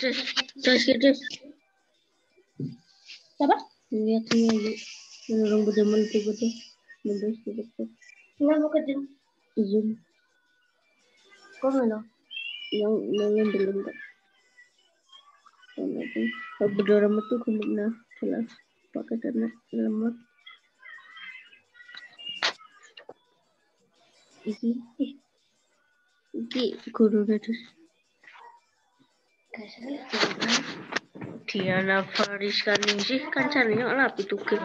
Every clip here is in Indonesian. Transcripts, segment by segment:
Terus gitu. Siapa? Lihat ini orang berdemen betul. Mendes betul. Enggak mau ke Zoom. Zoom. Kok mana? Yang belum tak. Kalau berdemen tuh kemana? Jelas. Pakai internet lemot. Iki guru terus. Diana Fariska Ningsih kan caranya lah itu ke.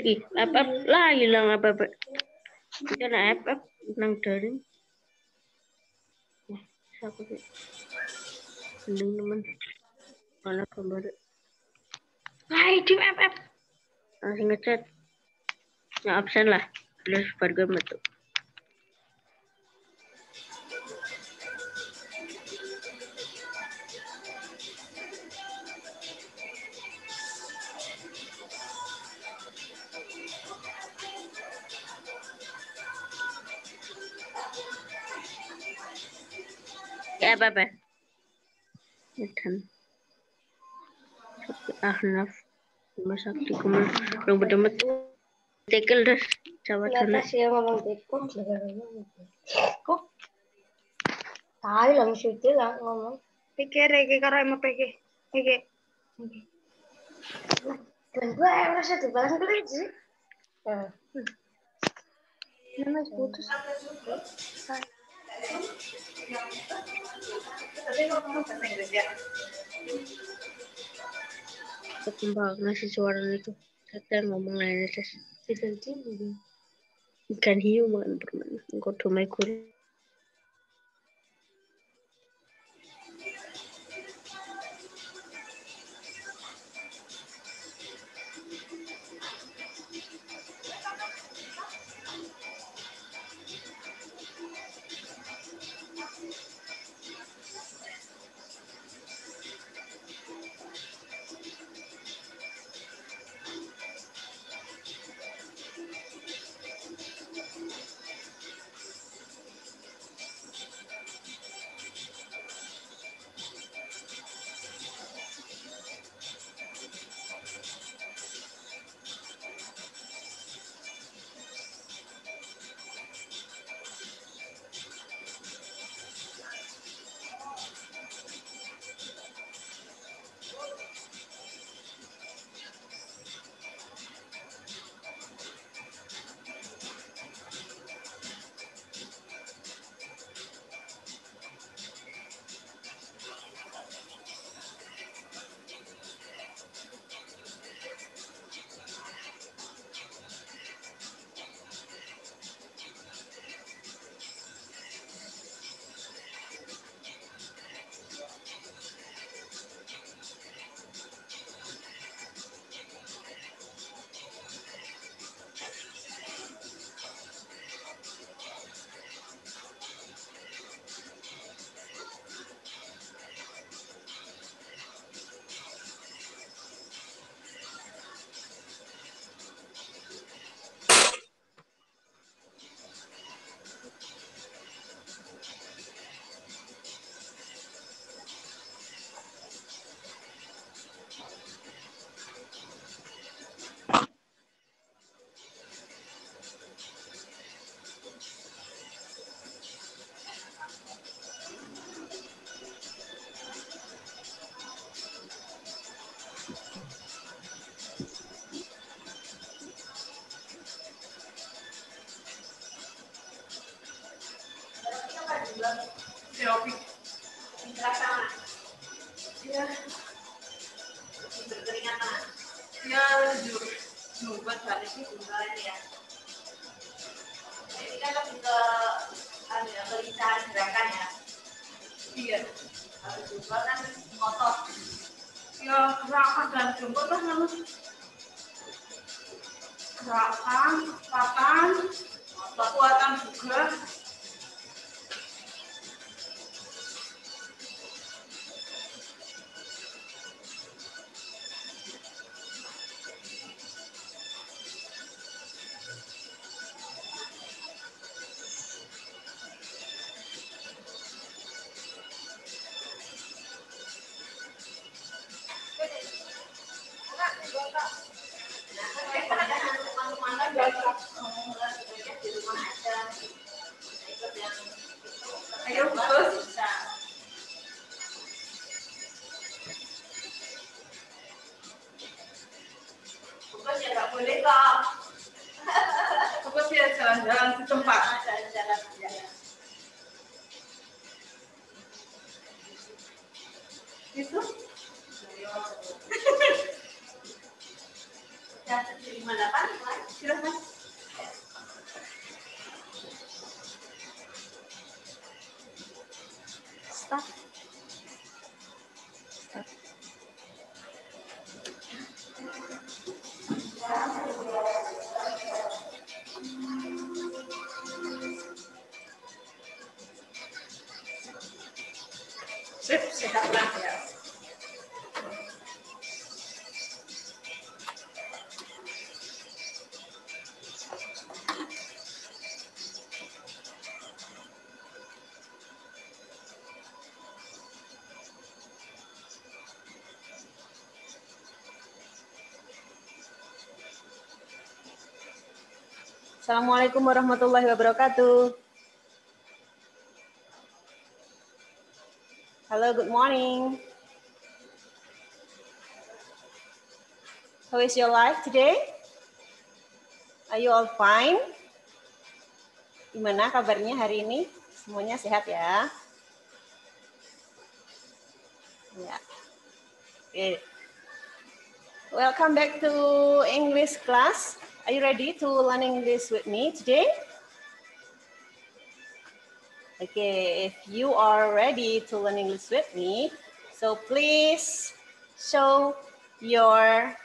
Ih, apa lah hilang apa? Kita nak apa nang daring. Siapa sih? Teman. Mana gambar? Hai, tim FF. Langsung ngechat. Ya absen lah. Terus barga metu. Ya apa? Dan Ahnaf Rumah Sakti Kumal Rung Bedemet Tekel dah Jawa Tengah. Sih ngomong tekun kok tahu lah mesti lah ngomong pikir iki karo emang pikir iki dan gue rasa tuh balas gue sih nama putus Kembang nasi suara itu saya ngomong lain aja diganti ikan hiu makan permen engkau domai kulit. satu tempat. Itu? Ya, di mana Pak? Silakan. Stop. Sip, sehatlah ya. Assalamualaikum warahmatullahi wabarakatuh. Hello, good morning. How is your life today? Are you all fine? Gimana kabarnya hari ini? Semuanya sehat ya? Ya. Okay. Welcome back to English class. Are you ready to learn English with me today? Okay, if you are ready to learn English with me, so please show your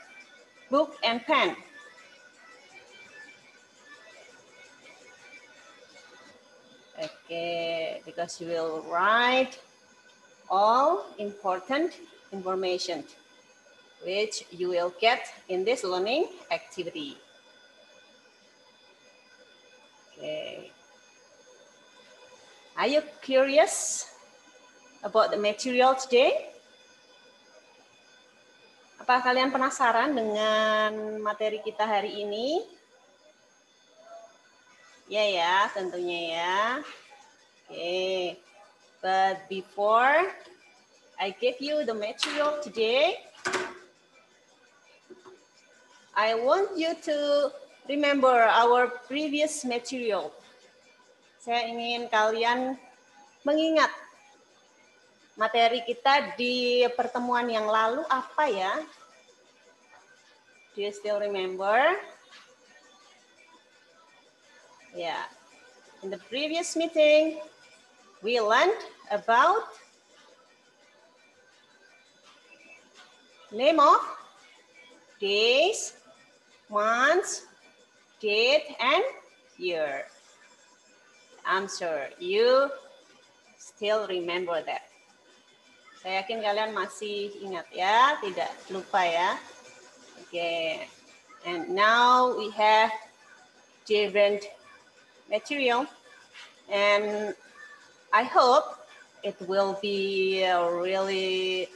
book and pen. Okay, because you will write all important information which you will get in this learning activity. Okay. Are you curious about the material today? Apa kalian penasaran dengan materi kita hari ini? Ya, tentunya ya. Okay. But before I give you the material today, I want you to remember our previous material. Saya ingin kalian mengingat materi kita di pertemuan yang lalu apa ya? Do you still remember? Yeah. In the previous meeting, we learned about name of days, months, date, and year. I'm sure you still remember that. Saya yakin kalian masih ingat ya, tidak lupa ya. Okay, and now we have different material, and I hope it will be really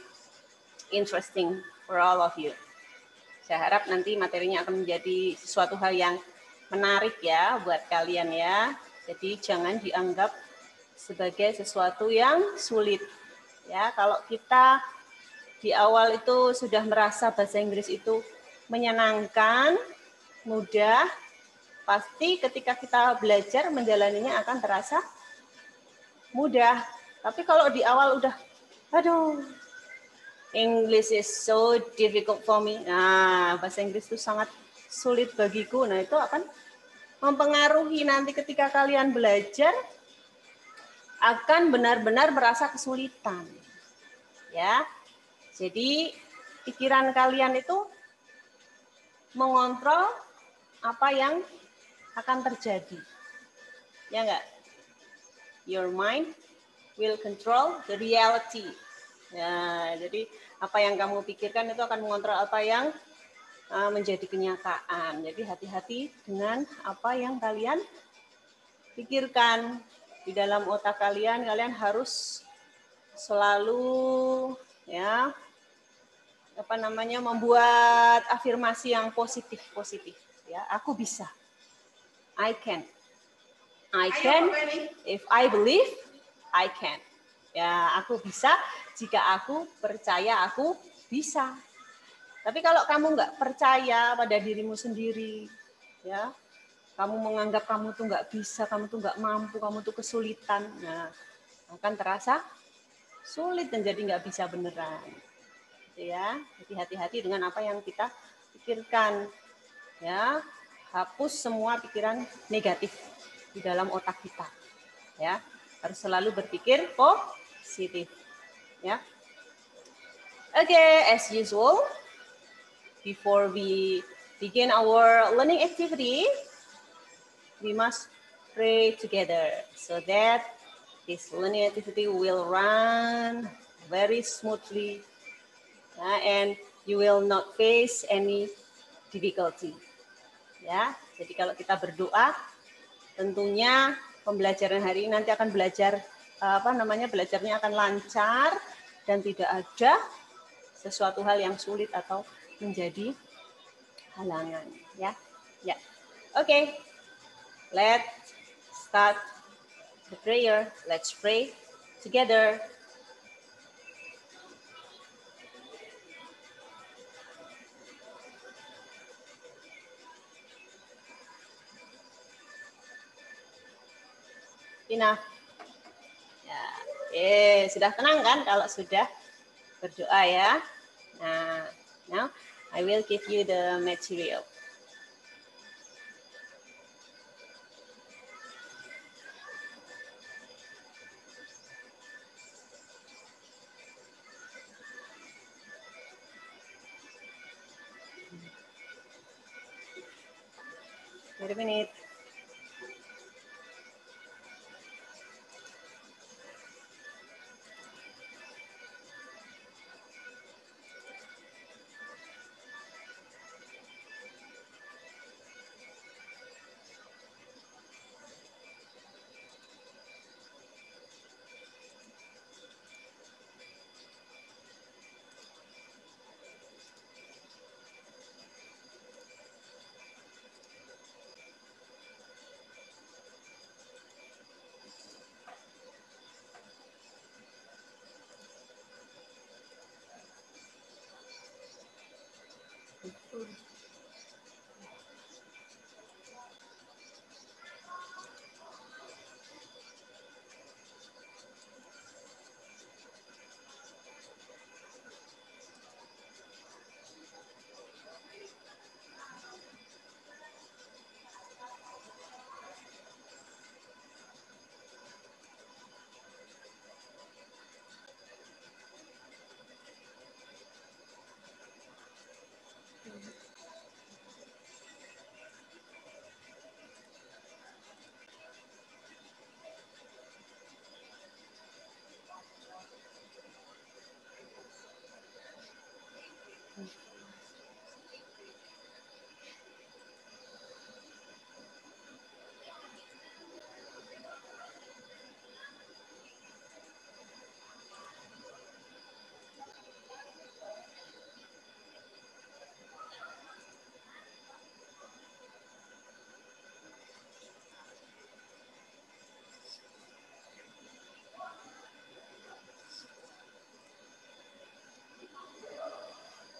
interesting for all of you. Saya harap nanti materinya akan menjadi sesuatu hal yang menarik ya buat kalian ya. Jadi jangan dianggap sebagai sesuatu yang sulit. Ya, kalau kita di awal itu sudah merasa bahasa Inggris itu menyenangkan, mudah, pasti ketika kita belajar menjalaninya akan terasa mudah. Tapi kalau di awal udah, aduh, English is so difficult for me. Nah, bahasa Inggris itu sangat sulit bagiku. Nah, itu akan mempengaruhi nanti ketika kalian belajar akan benar-benar merasa kesulitan. Ya. Jadi pikiran kalian itu mengontrol apa yang akan terjadi. Ya enggak? Your mind will control the reality. Ya, jadi apa yang kamu pikirkan itu akan mengontrol apa yang menjadi kenyataan. Jadi hati-hati dengan apa yang kalian pikirkan. Di dalam otak kalian, kalian harus selalu ya membuat afirmasi yang positif ya. Aku bisa. I can if I believe I can. Ya, aku bisa jika aku percaya aku bisa. Tapi kalau kamu nggak percaya pada dirimu sendiri, ya, kamu menganggap kamu tuh nggak bisa, kamu tuh nggak mampu, kamu tuh kesulitan, nah akan terasa sulit dan jadi nggak bisa beneran. Gitu ya. Jadi hati-hati dengan apa yang kita pikirkan. Ya, hapus semua pikiran negatif di dalam otak kita. Ya, harus selalu berpikir positif. Ya. Okay, as usual, before we begin our learning activity, we must pray together so that this learning activity will run very smoothly, and you will not face any difficulty. Ya, jadi kalau kita berdoa, tentunya pembelajaran hari ini nanti akan belajarnya akan lancar dan tidak ada sesuatu hal yang sulit atau menjadi halangan. Ya, ya. Okay. Let's start the prayer. Let's pray together. Tina. Ya, sudah tenang kan kalau sudah berdoa ya. Nah, now I will give you the material. Wait a minute.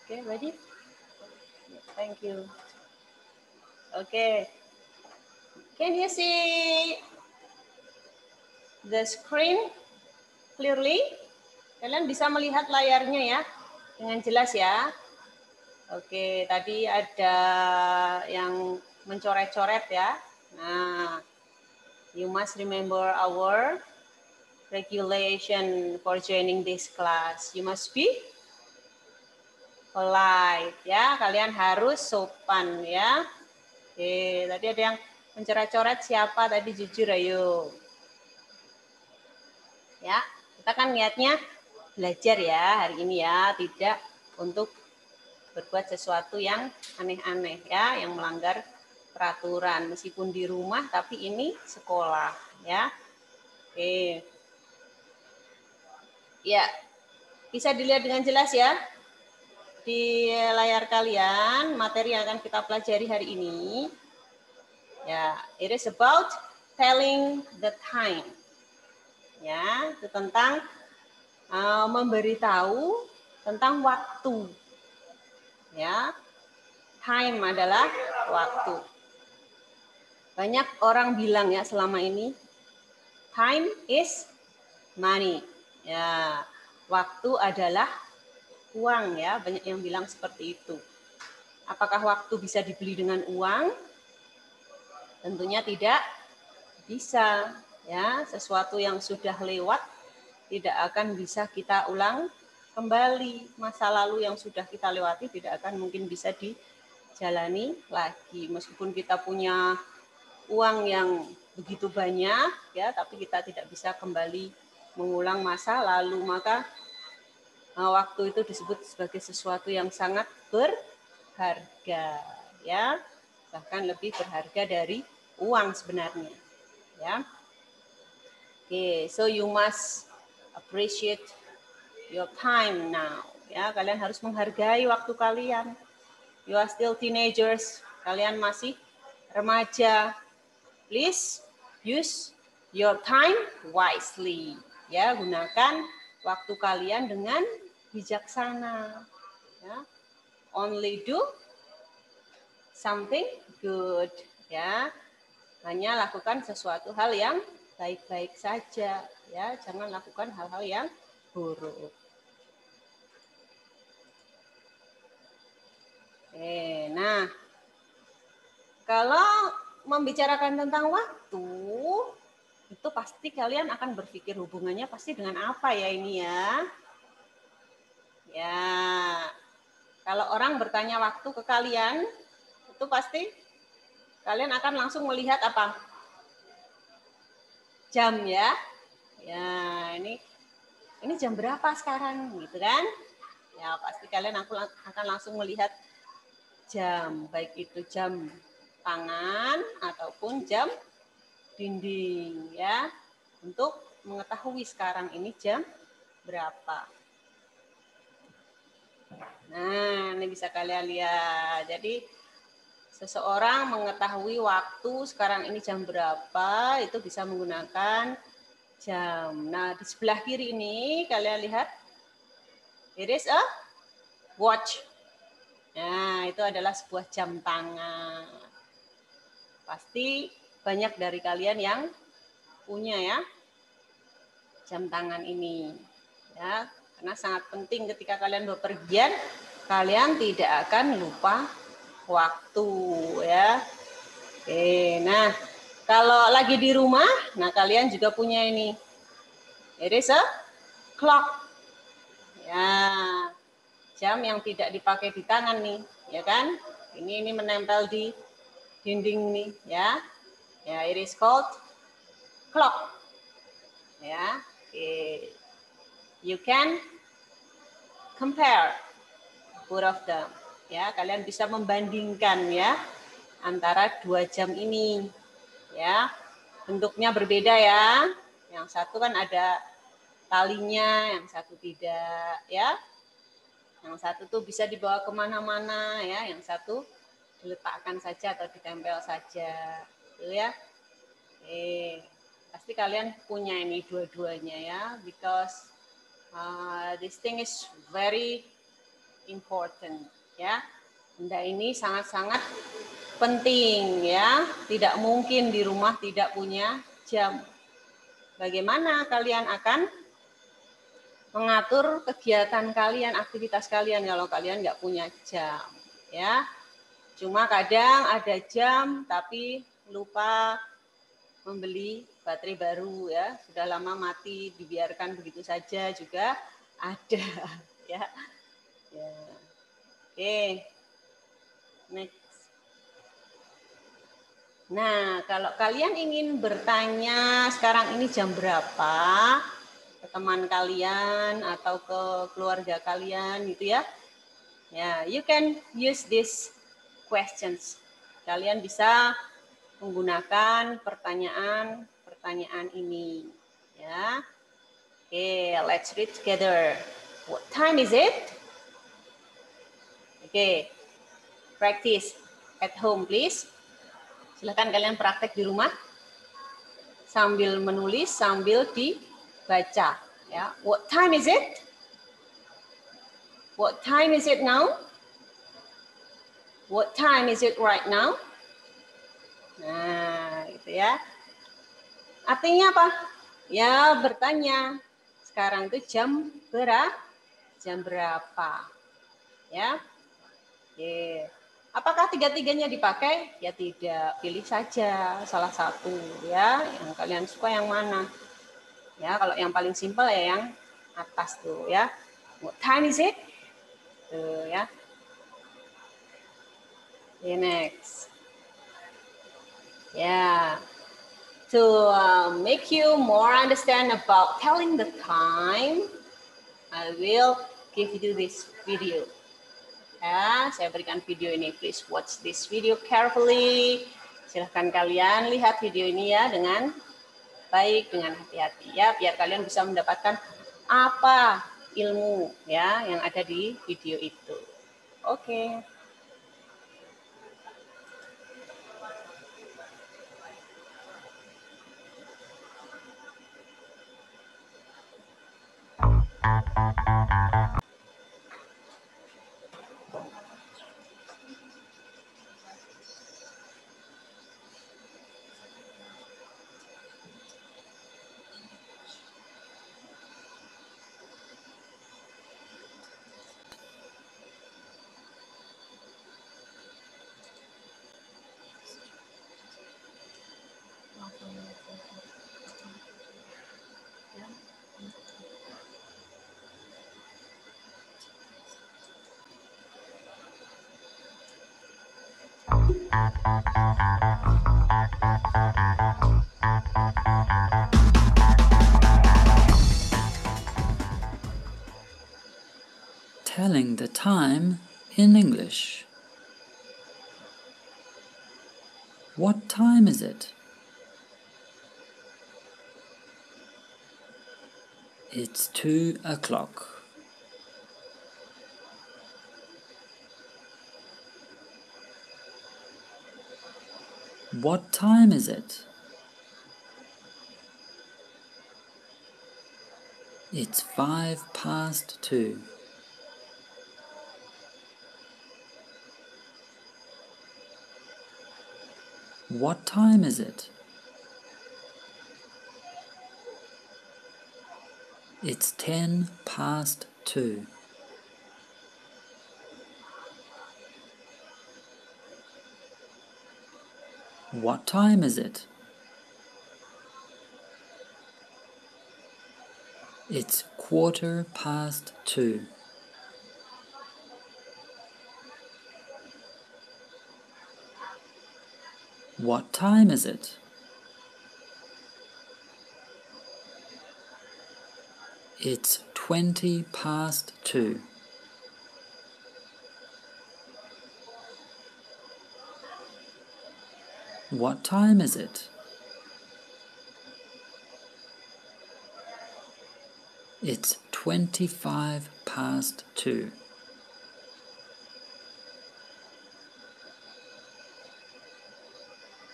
Okay, ready? Thank you. Okay. Can you see the screen clearly? Kalian bisa melihat layarnya ya dengan jelas ya. Oke, tadi ada yang mencoret-coret ya. Nah, you must remember our regulation for joining this class. You must be polite ya, kalian harus sopan ya. Oke, tadi ada yang mencoret-coret siapa tadi, jujur ayo. Ya, kita kan niatnya belajar ya hari ini ya, tidak untuk berbuat sesuatu yang aneh-aneh ya, yang melanggar peraturan meskipun di rumah tapi ini sekolah ya. Oke. Ya, bisa dilihat dengan jelas ya di layar kalian materi yang akan kita pelajari hari ini. Ya, it is about telling the time. Ya, itu tentang memberitahu tentang waktu. Ya, time adalah waktu. Banyak orang bilang ya selama ini, time is money. Ya, waktu adalah uang ya. Banyak yang bilang seperti itu. Apakah waktu bisa dibeli dengan uang? Tentunya tidak bisa. Ya, sesuatu yang sudah lewat tidak akan bisa kita ulang kembali. Masa lalu yang sudah kita lewati tidak akan mungkin bisa dijalani lagi. Meskipun kita punya uang yang begitu banyak, ya, tapi kita tidak bisa kembali mengulang masa lalu. Maka waktu itu disebut sebagai sesuatu yang sangat berharga, ya, bahkan lebih berharga dari uang sebenarnya, ya. Oke, so you must appreciate your time now, ya. Kalian harus menghargai waktu kalian. You are still teenagers, kalian masih remaja. Please use your time wisely. Ya, gunakan waktu kalian dengan bijaksana. Ya. Only do something good. Ya, hanya lakukan sesuatu hal yang baik-baik saja. Ya, jangan lakukan hal-hal yang buruk. Nah, kalau membicarakan tentang waktu, itu pasti kalian akan berpikir hubungannya pasti dengan apa ya ini ya. Ya, kalau orang bertanya waktu ke kalian, itu pasti kalian akan langsung melihat apa? Jam ya. Ya, ini jam berapa sekarang gitu kan? Ya, pasti kalian akan langsung melihat jam, baik itu jam tangan ataupun jam dinding ya, untuk mengetahui sekarang ini jam berapa. Nah, ini bisa kalian lihat. Jadi seseorang mengetahui waktu sekarang ini jam berapa itu bisa menggunakan jam. Nah, di sebelah kiri ini kalian lihat, it is a watch. Nah, itu adalah sebuah jam tangan. Pasti banyak dari kalian yang punya ya jam tangan ini. Ya, karena sangat penting ketika kalian bepergian, kalian tidak akan lupa waktu ya. Oke, nah kalau lagi di rumah, nah kalian juga punya ini. It is a clock. Ya, jam yang tidak dipakai di tangan nih, ya kan? Ini menempel di dinding nih, ya. Ya, it is called clock. Ya, okay. You can compare both of them. Ya, kalian bisa membandingkan ya antara dua jam ini. Ya, bentuknya berbeda ya. Yang satu kan ada talinya, yang satu tidak. Ya, yang satu tuh bisa dibawa kemana-mana ya, yang satu diletakkan saja atau ditempel saja, gitu ya. Pasti kalian punya ini dua-duanya ya, because this thing is very important ya. Benda ini sangat-sangat penting ya. Tidak mungkin di rumah tidak punya jam. Bagaimana kalian akan mengatur kegiatan kalian, aktivitas kalian kalau kalian nggak punya jam ya. Cuma kadang ada jam tapi lupa membeli baterai baru ya, sudah lama mati dibiarkan begitu saja juga ada ya. Ya. Oke. Next. Nah, kalau kalian ingin bertanya sekarang ini jam berapa ke teman kalian atau ke keluarga kalian gitu ya. Ya, you can use this questions. Kalian bisa menggunakan pertanyaan ini ya. Oke, let's read together. What time is it? Oke. Practice at home please. Silakan kalian praktek di rumah sambil menulis, sambil dibaca ya. What time is it? What time is it now? What time is it right now? Nah, gitu ya. Artinya apa? Ya bertanya. Sekarang itu jam berapa? Jam berapa? Ya. Oke. Apakah tiga-tiganya dipakai? Ya tidak, pilih saja salah satu ya, yang kalian suka yang mana. Ya, kalau yang paling simpel ya yang atas tuh ya. What time is it? Tuh ya. Okay, next. Yeah. To make you more understand about telling the time, I will give you this video. Ya, saya berikan video ini. Please watch this video carefully. Silahkan kalian lihat video ini ya dengan baik, dengan hati-hati ya, biar kalian bisa mendapatkan apa ilmu ya yang ada di video itu. Oke. Telling the time in English. What time is it? It's 2 o'clock. What time is it? It's 2:05. What time is it? It's 2:10. What time is it? It's 2:15. What time is it? It's 2:20. What time is it? It's 2:25.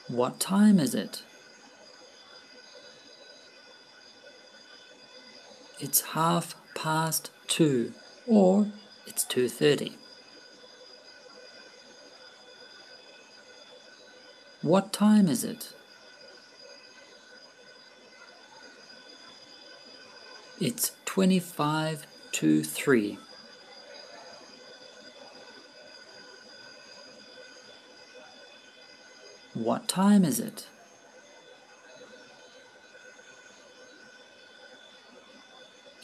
What time is it? It's 2:30, or it's 2:30. What time is it? It's 3:25. What time is it?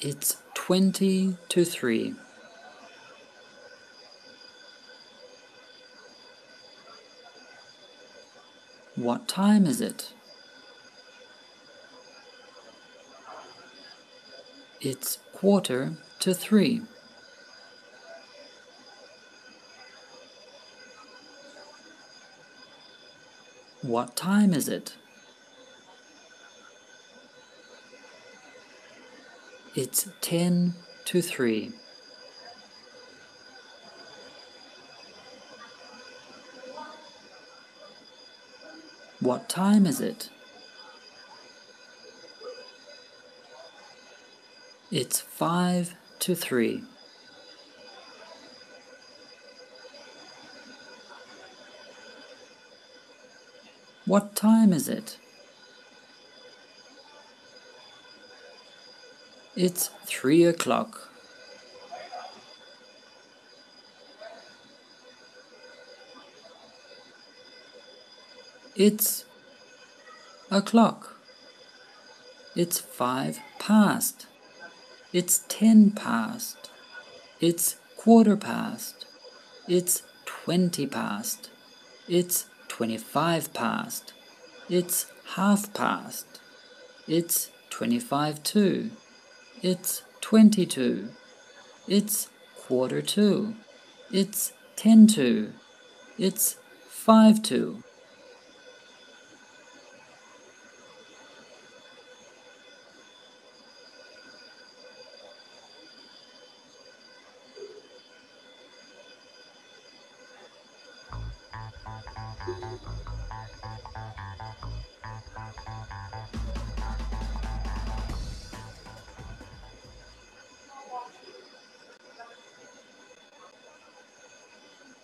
It's 3:20. What time is it? It's 2:45. What time is it? It's 2:50. What time is it? It's 2:55. What time is it? It's 3 o'clock. It's o'clock. It's 5 past. It's 10 past. It's quarter past. It's 20 past. It's 25 past. It's half past. It's 25 to. It's 22. It's quarter to. It's 10 to. It's 5 to.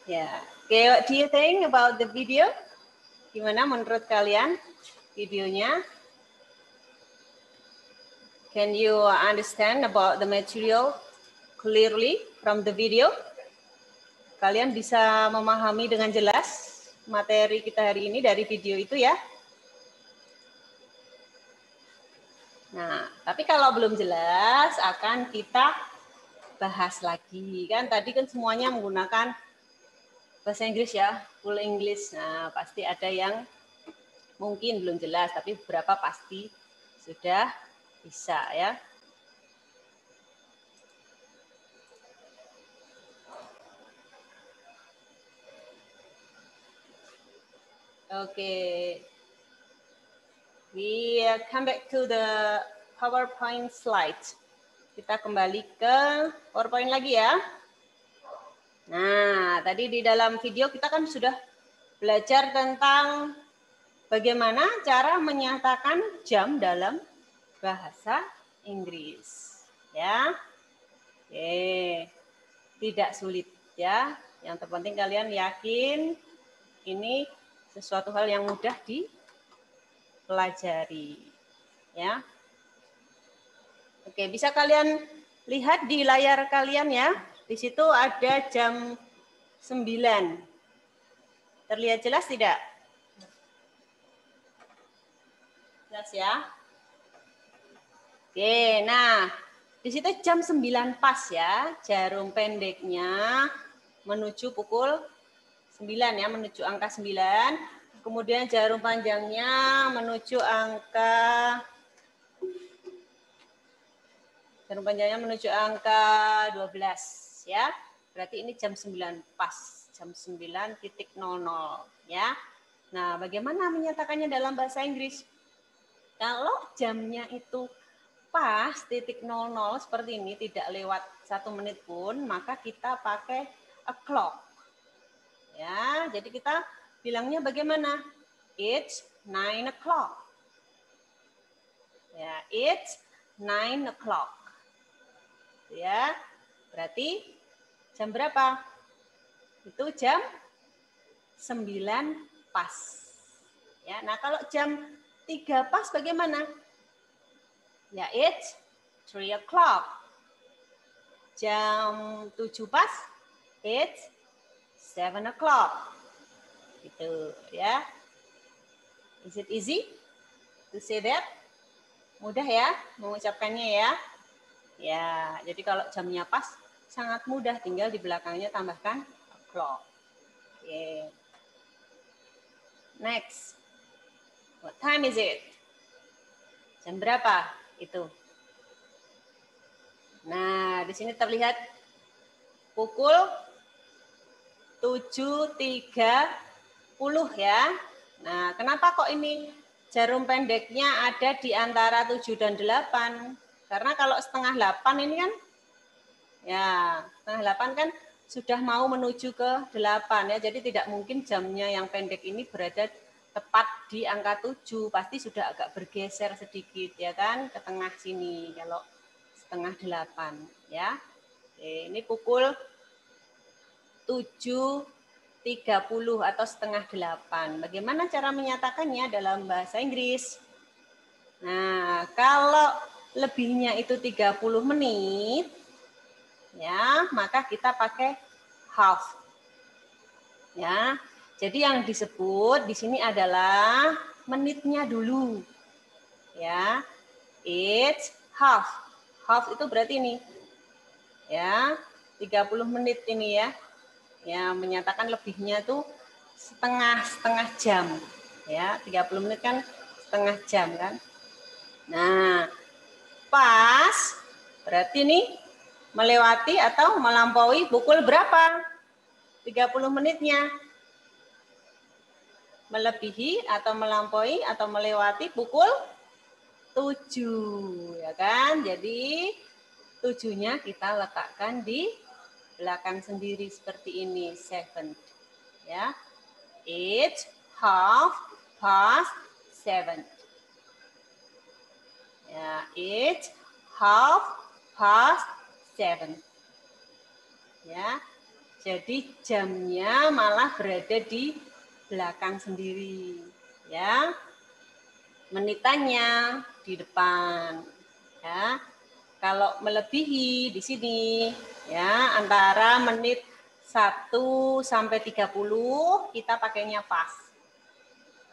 Ya, okay, what do you think about the video? Gimana menurut kalian videonya? Can you understand about the material clearly from the video? Kalian bisa memahami dengan jelas materi kita hari ini dari video itu ya? Nah, tapi kalau belum jelas akan kita bahas lagi. Kan tadi kan semuanya menggunakan bahasa Inggris ya, full English. Nah, pasti ada yang mungkin belum jelas, tapi beberapa pasti sudah bisa ya. Okay. We come back to the PowerPoint slide. Kita kembali ke PowerPoint lagi ya. Nah, tadi di dalam video kita kan sudah belajar tentang bagaimana cara menyatakan jam dalam bahasa Inggris. Ya. Oke. Tidak sulit ya. Yang terpenting kalian yakin ini sesuatu hal yang mudah dipelajari. Ya. Oke, bisa kalian lihat di layar kalian ya. Di situ ada jam 9. Terlihat jelas tidak? Jelas ya? Oke, nah di situ jam 9 pas ya. Jarum pendeknya menuju pukul 9 ya, menuju angka 9. Kemudian jarum panjangnya menuju angka 12 ya. Berarti ini jam 9 pas, jam 9.00 ya. Nah, bagaimana menyatakannya dalam bahasa Inggris? Kalau jamnya itu pas 00 seperti ini, tidak lewat 1 menit pun, maka kita pakai o'clock. Ya, jadi kita bilangnya bagaimana? It's 9 o'clock. Ya, it's 9 o'clock. Ya, berarti jam berapa? Itu jam 9 pas. Ya, nah kalau jam 3 pas bagaimana? Ya, it's 3 o'clock. Jam 7 pas, it's 7 o'clock. Gitu ya. Is it easy to say that? Mudah ya mengucapkannya ya. Ya, jadi kalau jamnya pas sangat mudah, tinggal di belakangnya tambahkan o'clock. Okay. Next. What time is it? Jam berapa itu? Nah, di sini terlihat pukul 7.30 ya. Nah, kenapa kok ini jarum pendeknya ada di antara 7 dan 8? Karena kalau setengah 8 ini kan, ya setengah 8 kan sudah mau menuju ke 8 ya. Jadi tidak mungkin jamnya yang pendek ini berada tepat di angka 7. Pasti sudah agak bergeser sedikit ya kan, ke tengah sini kalau setengah 8 ya. Oke, ini pukul 7.30 30 atau setengah 8. Bagaimana cara menyatakannya dalam bahasa Inggris? Nah, kalau lebihnya itu 30 menit, ya, maka kita pakai half. Ya. Jadi yang disebut di sini adalah menitnya dulu. Ya. It's half. Half itu berarti ini. Ya, 30 menit ini ya. Ya, menyatakan lebihnya tuh setengah jam. Ya, 30 menit kan setengah jam kan. Nah, pas berarti nih melewati atau melampaui pukul berapa? 30 menitnya. Melebihi atau melampaui atau melewati pukul 7, ya kan? Jadi 7-nya kita letakkan di belakang sendiri seperti ini, 7. Ya. It's half past 7. Ya, it's half past 7. Ya. Jadi jamnya malah berada di belakang sendiri, ya. Menitannya di depan, ya. Kalau melebihi di sini, ya, antara menit 1 sampai 30 kita pakainya pas.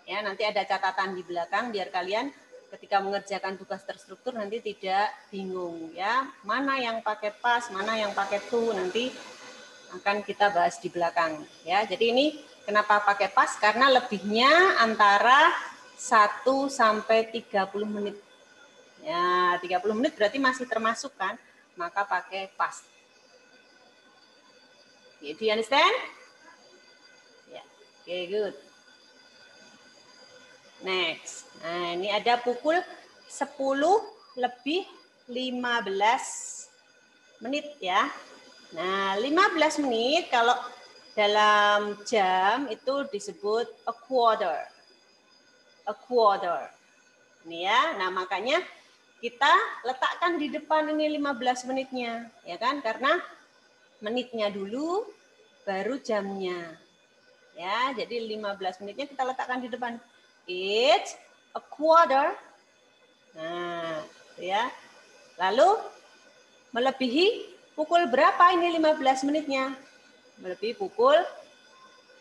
Ya, nanti ada catatan di belakang biar kalian ketika mengerjakan tugas terstruktur nanti tidak bingung, ya. Mana yang pakai pas, mana yang pakai to, nanti akan kita bahas di belakang, ya. Jadi ini kenapa pakai pas? Karena lebihnya antara 1 sampai 30 menit. Ya, 30 menit berarti masih termasuk kan? Maka pakai pas. Do you understand? Ya, okay, good. Next. Nah, ini ada pukul 10 lebih 15 menit ya. Nah, 15 menit kalau dalam jam itu disebut a quarter. A quarter. Ini ya. Nah, makanya kita letakkan di depan ini 15 menitnya, ya kan? Karena menitnya dulu baru jamnya. Ya, jadi 15 menitnya kita letakkan di depan. It's a quarter. Nah, ya. Lalu melebihi pukul berapa ini 15 menitnya? Melebihi pukul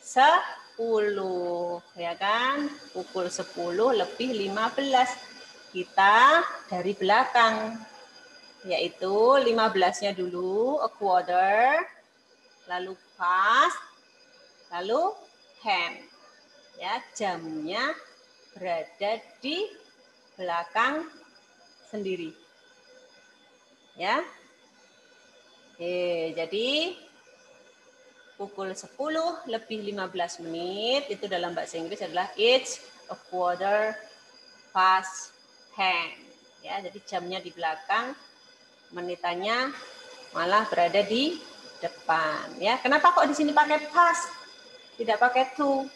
10, ya kan? Pukul 10 lebih 15. Kita dari belakang, yaitu 15-nya dulu, a quarter, lalu past, lalu hand. Ya, jamnya berada di belakang sendiri. Ya. Oke, jadi pukul 10 lebih 15 menit itu dalam bahasa Inggris adalah it's a quarter past 10. Ya, jadi jamnya di belakang, menitannya malah berada di depan. Ya, kenapa kok di sini pakai past, tidak pakai to?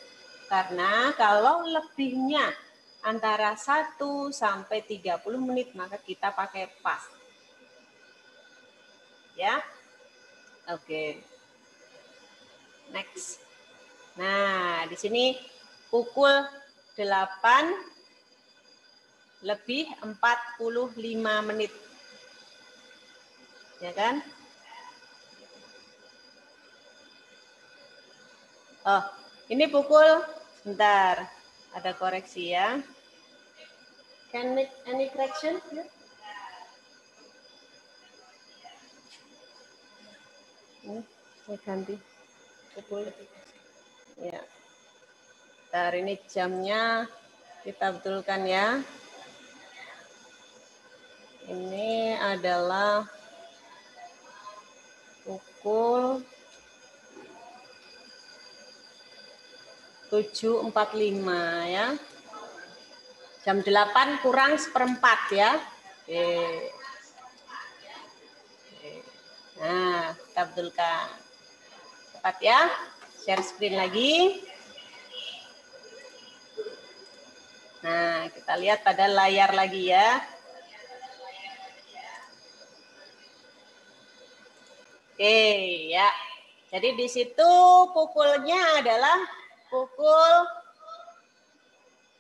Karena kalau lebihnya antara 1 sampai 30 menit maka kita pakai past. Ya. Oke. Next. Nah, di sini pukul 8 lebih 45 menit. Ya kan? Oh, ini pukul, bentar, ada koreksi ya. Can make any correction? Yeah. Saya ganti pukul. Ya. Bentar, ini jamnya kita betulkan ya. Ini adalah pukul 7.45 ya. Jam 8 kurang 1/4 ya. Oke. Nah, kita betulkan. Cepat ya. Share screen lagi. Nah, kita lihat pada layar lagi ya. Oke, ya. Jadi di situ pukulnya adalah pukul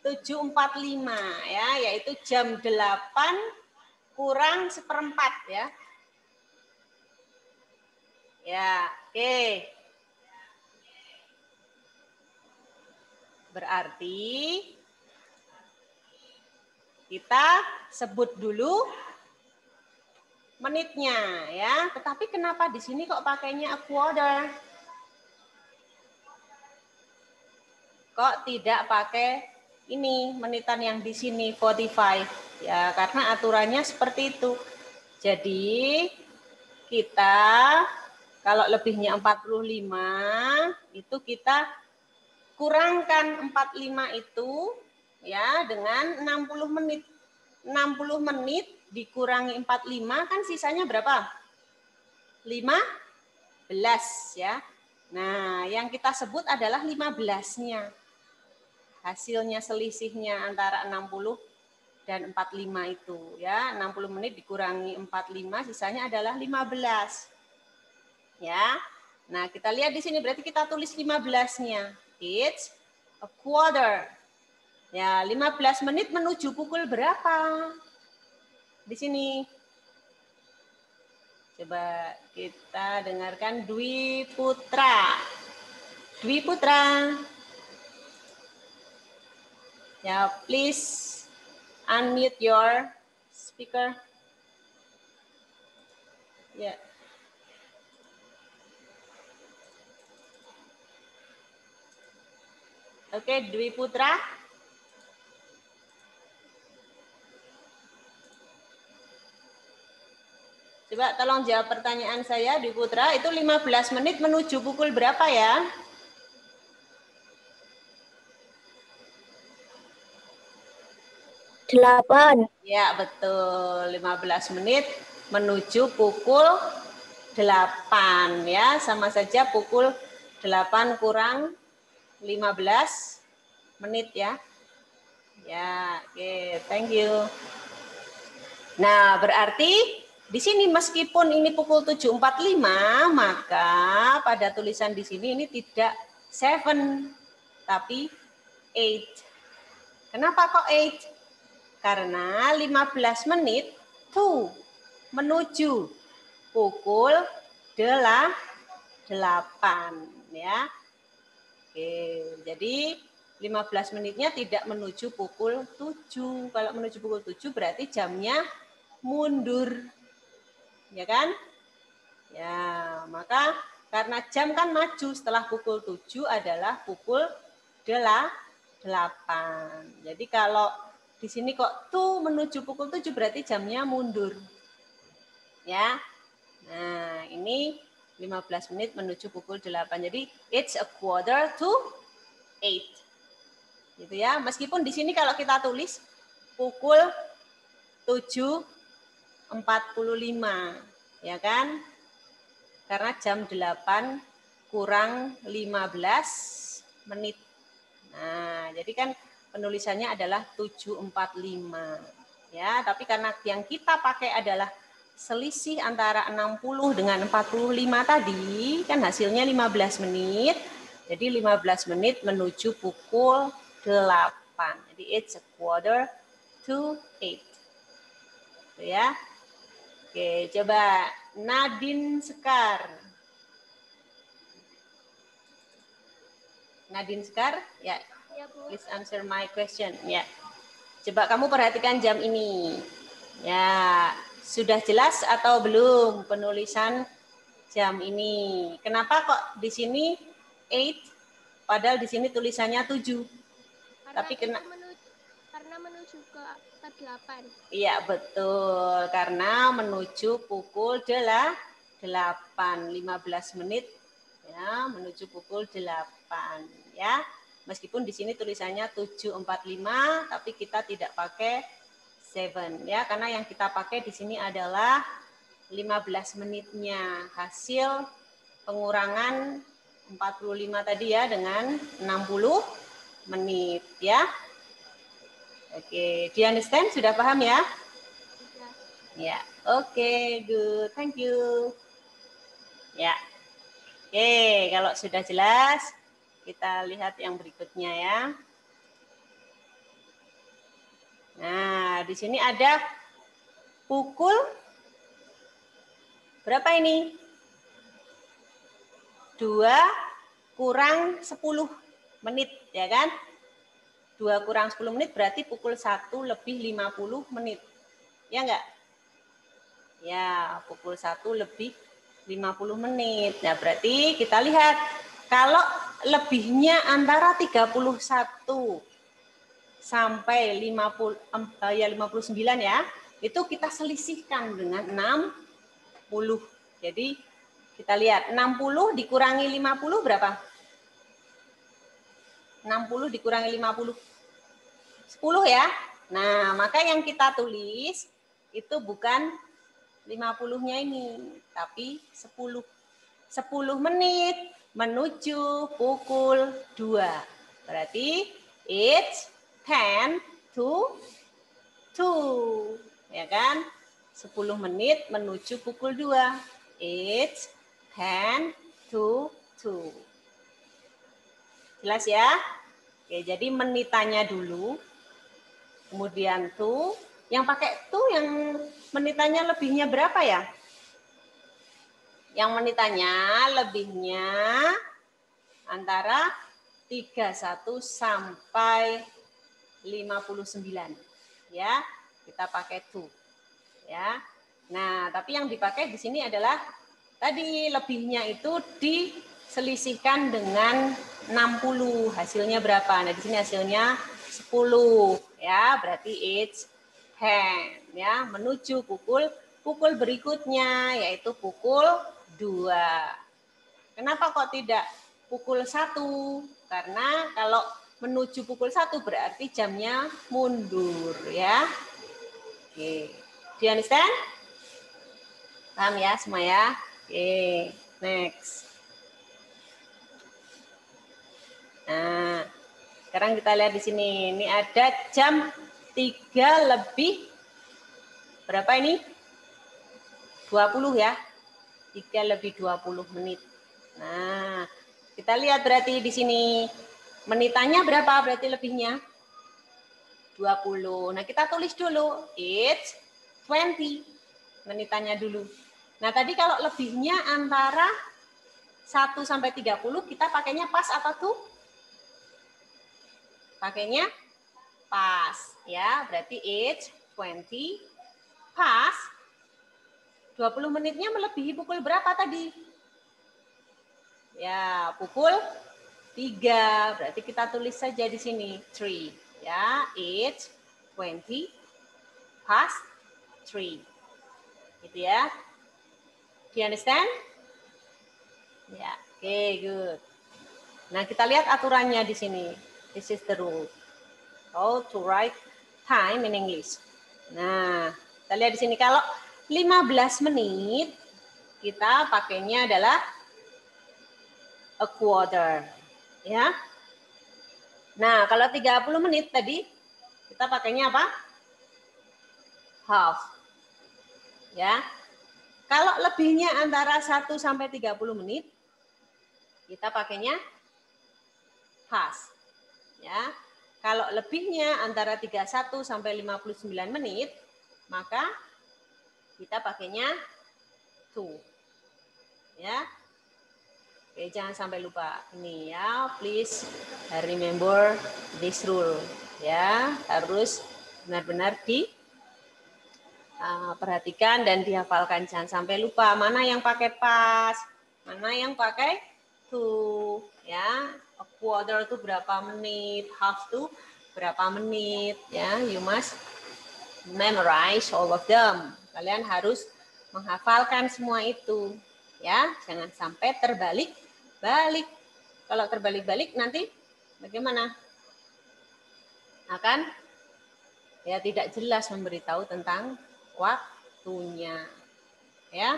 7.45 ya, yaitu jam 8 kurang 1/4 ya. Ya, oke. Berarti kita sebut dulu menitnya ya. Tetapi kenapa di sini kok pakainya a quarter? Kok tidak pakai ini menitan yang di sini 45? Ya, karena aturannya seperti itu. Jadi kita kalau lebihnya 45 itu kita kurangkan 45 itu ya dengan 60 menit. 60 menit dikurangi 45 kan sisanya berapa? 15 ya. Nah, yang kita sebut adalah 15-nya. Hasilnya selisihnya antara 60 dan 45 itu ya. 60 menit dikurangi 45 sisanya adalah 15. Ya. Nah, kita lihat di sini berarti kita tulis 15-nya. It's a quarter. Ya, 15 menit menuju pukul berapa? Di sini. Coba kita dengarkan Dwi Putra. Dwi Putra. Ya, please unmute your speaker. Ya. Oke, Dwi Putra. Coba tolong jawab pertanyaan saya, Dwi Putra. Itu 15 menit menuju pukul berapa ya? Delapan. Ya, betul. 15 menit menuju pukul 8 ya. Sama saja pukul 8 kurang 15 menit ya. Ya, oke, thank you. Nah, berarti di sini meskipun ini pukul 7.45, maka pada tulisan di sini ini tidak 7, tapi 8. Kenapa kok 8? Karena 15 menit to menuju pukul 8 ya. Oke, jadi 15 menitnya tidak menuju pukul 7. Kalau menuju pukul 7 berarti jamnya mundur. Ya kan? Ya, maka karena jam kan maju setelah pukul 7 adalah pukul 8. Jadi kalau di sini kok tuh menuju pukul 7 berarti jamnya mundur. Ya. Nah, ini 15 menit menuju pukul 8. Jadi it's a quarter to 8. Gitu ya. Meskipun di sini kalau kita tulis pukul 7.45, ya kan? Karena jam 8 kurang 15 menit. Nah, jadi kan penulisannya adalah 7.45. Ya, tapi karena yang kita pakai adalah selisih antara 60 dengan 45 tadi, kan hasilnya 15 menit. Jadi 15 menit menuju pukul 8. Jadi it's a quarter to 8. Itu ya. Oke, coba Nadine Sekar. Nadine Sekar, ya. Please answer my question. Ya. Coba kamu perhatikan jam ini. Ya, sudah jelas atau belum penulisan jam ini? Kenapa kok di sini 8 padahal di sini tulisannya 7? Tapi karena menuju ke 8. Iya, betul. Karena menuju pukul 8, 15 menit ya, menuju pukul 8 ya. Meskipun di sini tulisannya 7.45, tapi kita tidak pakai 7 ya, karena yang kita pakai di sini adalah 15 menitnya. Hasil pengurangan 45 tadi ya dengan 60 menit ya. Oke, do you understand? Sudah paham ya? Ya, oke, good. Thank you. Ya. Oke, kalau sudah jelas, kita lihat yang berikutnya ya. Nah, di sini ada pukul berapa ini? 2 kurang 10 menit, ya kan? 2 kurang 10 menit berarti pukul 1 lebih 50 menit. Ya enggak? Ya, pukul 1 lebih 50 menit. Nah, berarti kita lihat kalau lebihnya antara 31 sampai 59 ya, itu kita selisihkan dengan 60. Jadi kita lihat 60 dikurangi 50 berapa? 60 dikurangi 50. 10 ya. Nah, maka yang kita tulis itu bukan 50-nya ini, tapi 10. 10 menit menuju pukul 2. Berarti it's 10 to 2. Ya kan? 10 menit menuju pukul 2. It's 10 to 2. Jelas ya? Oke, jadi menitannya dulu. Kemudian tuh, yang pakai tuh yang menitannya lebihnya berapa ya? Yang menitannya lebihnya antara 31 sampai 59. Ya, kita pakai tuh. Ya. Nah, tapi yang dipakai di sini adalah tadi lebihnya itu diselisihkan dengan 60. Hasilnya berapa? Nah, di sini hasilnya 10 ya, berarti it's 10 ya, menuju pukul berikutnya yaitu pukul 2. Kenapa kok tidak pukul 1? Karena kalau menuju pukul 1 berarti jamnya mundur ya. Oke. Do you understand? Paham ya semua ya? Oke, next. Nah, sekarang kita lihat di sini. Ini ada jam 3 lebih berapa ini? 20 ya. 3 lebih 20 menit. Nah, kita lihat berarti di sini menitannya berapa berarti lebihnya? 20. Nah, kita tulis dulu. It's 20. Menitannya dulu. Nah, tadi kalau lebihnya antara 1 sampai 30, kita pakainya pas apa tuh? Pakainya pas. Ya, berarti it's 20 pas. 20 menitnya melebihi pukul berapa tadi? Ya, pukul 3. Berarti kita tulis saja di sini 3. Ya, it's 20 past 3. Gitu ya. Do you understand? Ya, oke, good. Nah, kita lihat aturannya di sini. This is the rule. How to write time in English. Nah, kita lihat di sini kalau 15 menit kita pakainya adalah a quarter. Ya. Nah, kalau 30 menit tadi kita pakainya apa? Half. Ya. Kalau lebihnya antara 1 sampai 30 menit kita pakainya half. Ya. Kalau lebihnya antara 31 sampai 59 menit, maka kita pakainya 2. Ya. Oke, jangan sampai lupa ini ya. Please remember this rule ya. Harus benar-benar perhatikan dan dihafalkan, jangan sampai lupa mana yang pakai pas, mana yang pakai to ya. A quarter itu berapa menit, half itu berapa menit ya. You must memorize all of them. Kalian harus menghafalkan semua itu ya, jangan sampai terbalik-balik. Kalau terbalik-balik nanti bagaimana? Akan ya tidak jelas memberitahu tentang waktunya. Ya.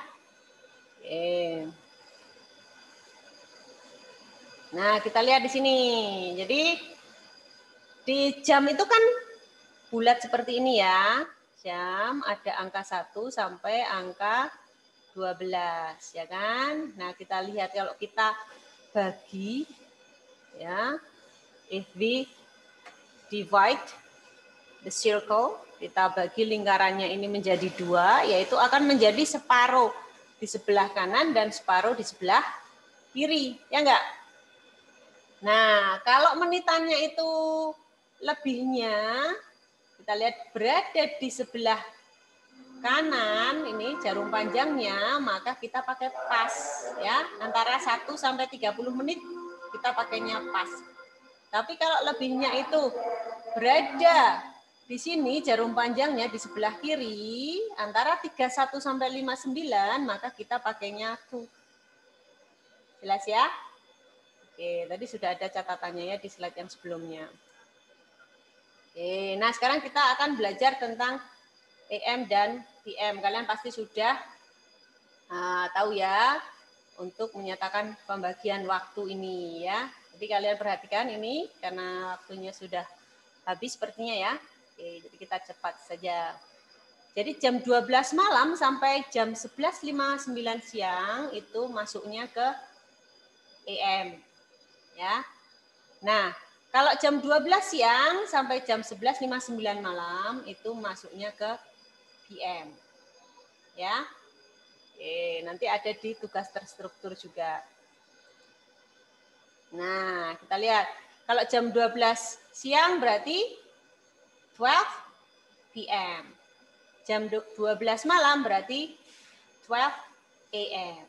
Oke. Nah, kita lihat di sini. Jadi di jam itu kan bulat seperti ini ya. Jam ada angka 1 sampai angka 12, ya kan? Nah, kita lihat kalau kita bagi, ya, if we divide the circle, kita bagi lingkarannya ini menjadi 2, yaitu akan menjadi separuh di sebelah kanan dan separuh di sebelah kiri, ya enggak? Nah, kalau menitannya itu lebihnya, kita lihat berada di sebelah kanan, ini jarum panjangnya, maka kita pakai pas, ya, antara 1 sampai 30 menit kita pakainya pas. Tapi kalau lebihnya itu berada di sini, jarum panjangnya di sebelah kiri, antara 31 sampai 59, maka kita pakainya to. Jelas ya? Oke, tadi sudah ada catatannya ya di slide yang sebelumnya. Oke, nah sekarang kita akan belajar tentang AM dan PM. Kalian pasti sudah tahu ya untuk menyatakan pembagian waktu ini ya. Jadi kalian perhatikan ini karena waktunya sudah habis sepertinya ya. Oke, jadi kita cepat saja. Jadi jam 12 malam sampai jam 11.59 siang itu masuknya ke AM. Ya. Nah, kalau jam 12 siang sampai jam 11.59 malam itu masuknya ke PM. Ya. Oke, nanti ada di tugas terstruktur juga. Nah, kita lihat. Kalau jam 12 siang berarti 12 PM. Jam 12 malam berarti 12 AM.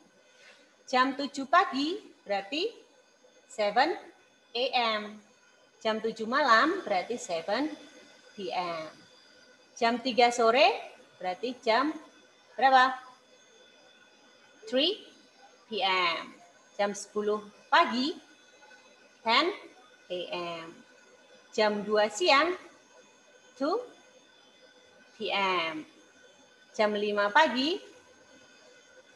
Jam 7 pagi berarti 7 AM. Jam 7 malam berarti 7 PM. Jam 3 sore berarti jam berapa? 3 PM. Jam 10 pagi 10 AM. Jam 2 siang 2 PM. Jam 5 pagi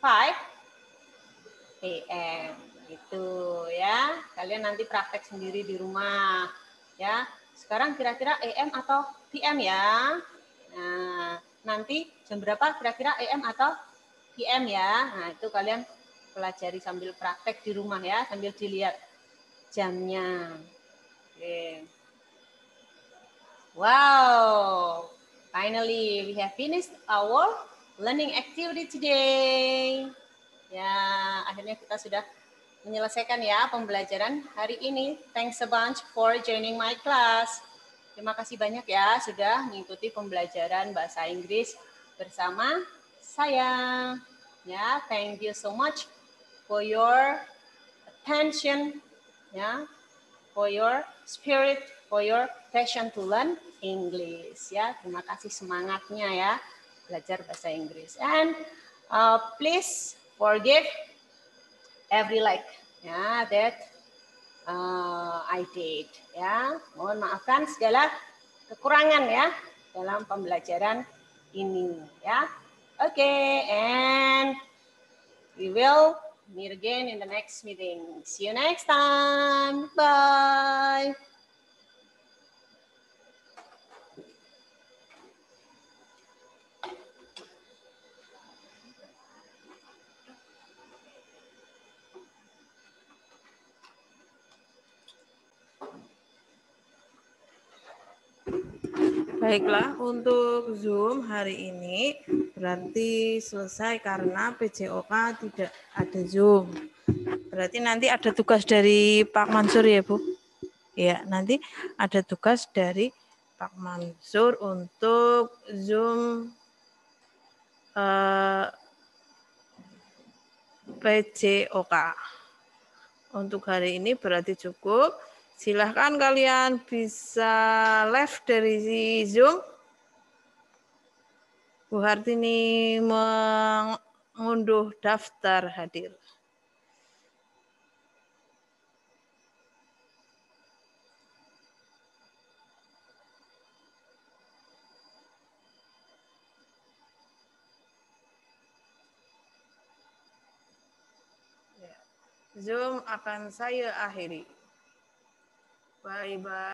5 AM. Itu ya. Kalian nanti praktek sendiri di rumah ya. Sekarang kira-kira AM atau PM ya. Nah, nanti jam berapa kira-kira AM atau PM ya. Nah, itu kalian pelajari sambil praktek di rumah ya, sambil dilihat jamnya. Oke. Wow. Finally, we have finished our learning activity today. Ya, akhirnya kita sudah menyelesaikan ya pembelajaran hari ini. Thanks a bunch for joining my class. Terima kasih banyak ya sudah mengikuti pembelajaran bahasa Inggris bersama saya. Ya, thank you so much for your attention, ya, for your spirit, for your passion to learn English. Ya, terima kasih semangatnya ya belajar bahasa Inggris. And please forgive every like, ya, that I did. Ya, mohon maafkan segala kekurangan ya dalam pembelajaran ini. Ya. Okay, and we will meet again in the next meeting. See you next time. Bye. Baiklah, untuk Zoom hari ini berarti selesai karena PJOK tidak ada Zoom. Berarti nanti ada tugas dari Pak Mansur ya, Bu? Ya, nanti ada tugas dari Pak Mansur untuk Zoom PJOK. Untuk hari ini berarti cukup. Silahkan kalian bisa live dari Zoom. Bu Hartini mengunduh daftar hadir. Zoom akan saya akhiri. Bye-bye.